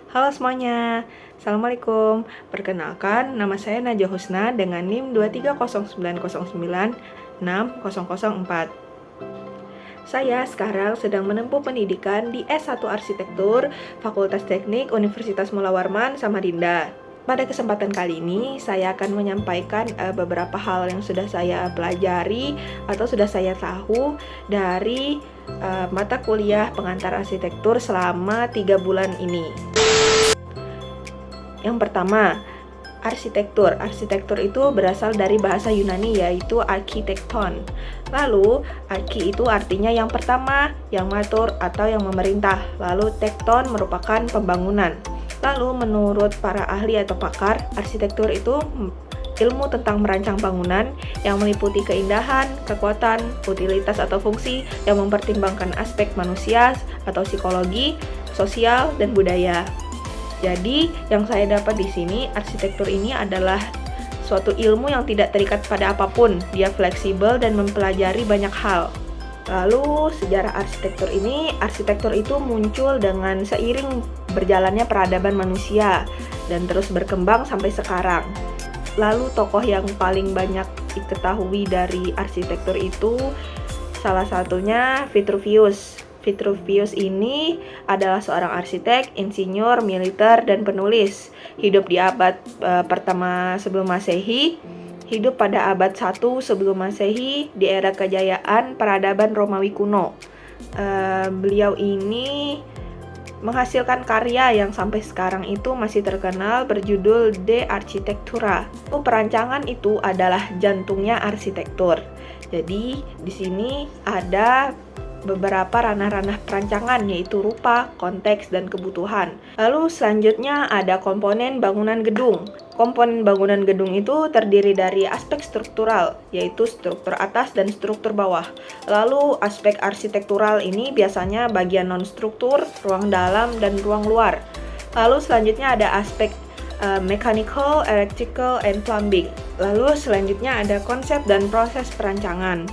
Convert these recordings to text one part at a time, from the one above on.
Halo semuanya, Assalamualaikum. Perkenalkan, nama saya Najwa Husna dengan NIM 23090960004. Saya sekarang sedang menempuh pendidikan di S1 Arsitektur Fakultas Teknik Universitas Mula Warman, Samarinda. Pada kesempatan kali ini, saya akan menyampaikan beberapa hal yang sudah saya pelajari atau sudah saya tahu dari mata kuliah pengantar arsitektur selama 3 bulan ini. Yang pertama, arsitektur. Arsitektur itu berasal dari bahasa Yunani yaitu arkitekton. Lalu, arki itu artinya yang pertama, yang mengatur atau yang memerintah. Lalu, tekton merupakan pembangunan. Lalu, menurut para ahli atau pakar, arsitektur itu ilmu tentang merancang bangunan yang meliputi keindahan, kekuatan, utilitas atau fungsi yang mempertimbangkan aspek manusia atau psikologi, sosial, dan budaya. Jadi, yang saya dapat di sini, arsitektur ini adalah suatu ilmu yang tidak terikat pada apapun. Dia fleksibel dan mempelajari banyak hal. Lalu, sejarah arsitektur ini, arsitektur itu muncul dengan seiring berjalannya peradaban manusia dan terus berkembang sampai sekarang. Lalu, tokoh yang paling banyak diketahui dari arsitektur itu salah satunya Vitruvius. Vitruvius ini adalah seorang arsitek, insinyur, militer, dan penulis. Hidup di abad pertama sebelum Masehi, hidup pada abad 1 sebelum Masehi di era kejayaan peradaban Romawi kuno. Beliau ini menghasilkan karya yang sampai sekarang itu masih terkenal berjudul De Architectura. Perancangan itu adalah jantungnya arsitektur. Jadi di sini ada beberapa ranah-ranah perancangan yaitu rupa, konteks, dan kebutuhan. Lalu selanjutnya ada komponen bangunan gedung. Komponen bangunan gedung itu terdiri dari aspek struktural, yaitu struktur atas dan struktur bawah. Lalu aspek arsitektural ini biasanya bagian non-struktur, ruang dalam, dan ruang luar. Lalu selanjutnya ada aspek mechanical, electrical, and plumbing. Lalu selanjutnya ada konsep dan proses perancangan.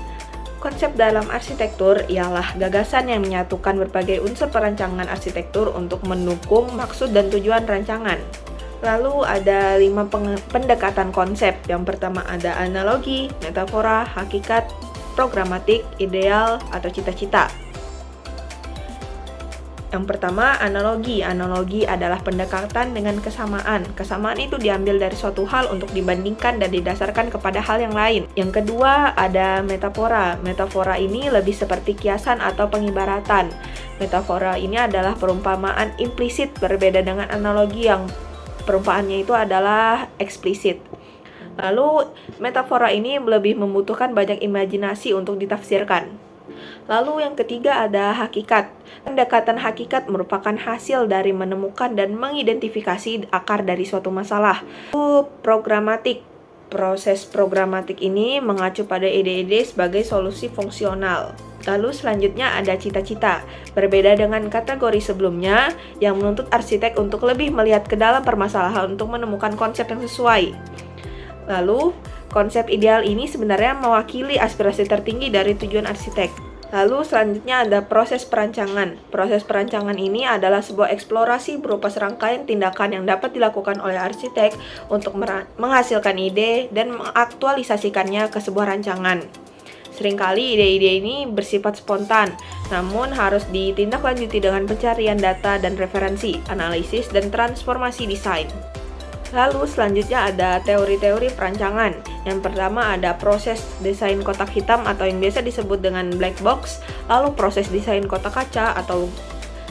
Konsep dalam arsitektur ialah gagasan yang menyatukan berbagai unsur perancangan arsitektur untuk mendukung maksud dan tujuan rancangan. Lalu ada 5 pendekatan konsep. Yang pertama ada analogi, metafora, hakikat, programatik, ideal, atau cita-cita. Yang pertama, analogi. Analogi adalah pendekatan dengan kesamaan. Kesamaan itu diambil dari suatu hal untuk dibandingkan dan didasarkan kepada hal yang lain. Yang kedua, ada metafora. Metafora ini lebih seperti kiasan atau pengibaratan. Metafora ini adalah perumpamaan implisit, berbeda dengan analogi yang perumpamaannya itu adalah eksplisit. Lalu, metafora ini lebih membutuhkan banyak imajinasi untuk ditafsirkan. Lalu yang ketiga ada hakikat. Pendekatan hakikat merupakan hasil dari menemukan dan mengidentifikasi akar dari suatu masalah. Lalu programatik. Proses programatik ini mengacu pada ide-ide sebagai solusi fungsional. Lalu selanjutnya ada cita-cita. Berbeda dengan kategori sebelumnya yang menuntut arsitek untuk lebih melihat ke dalam permasalahan untuk menemukan konsep yang sesuai. Lalu konsep ideal ini sebenarnya mewakili aspirasi tertinggi dari tujuan arsitek. Lalu selanjutnya ada proses perancangan. Proses perancangan ini adalah sebuah eksplorasi berupa serangkaian tindakan yang dapat dilakukan oleh arsitek untuk menghasilkan ide dan mengaktualisasikannya ke sebuah rancangan. Seringkali ide-ide ini bersifat spontan, namun harus ditindaklanjuti dengan pencarian data dan referensi, analisis, dan transformasi desain. Lalu selanjutnya ada teori-teori perancangan. Yang pertama ada proses desain kotak hitam atau yang biasa disebut dengan black box, lalu proses desain kotak kaca atau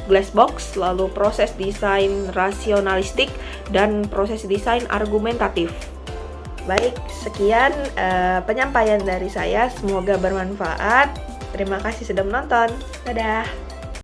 glass box, lalu proses desain rasionalistik, dan proses desain argumentatif. Baik, sekian penyampaian dari saya, semoga bermanfaat. Terima kasih sudah menonton. Dadah!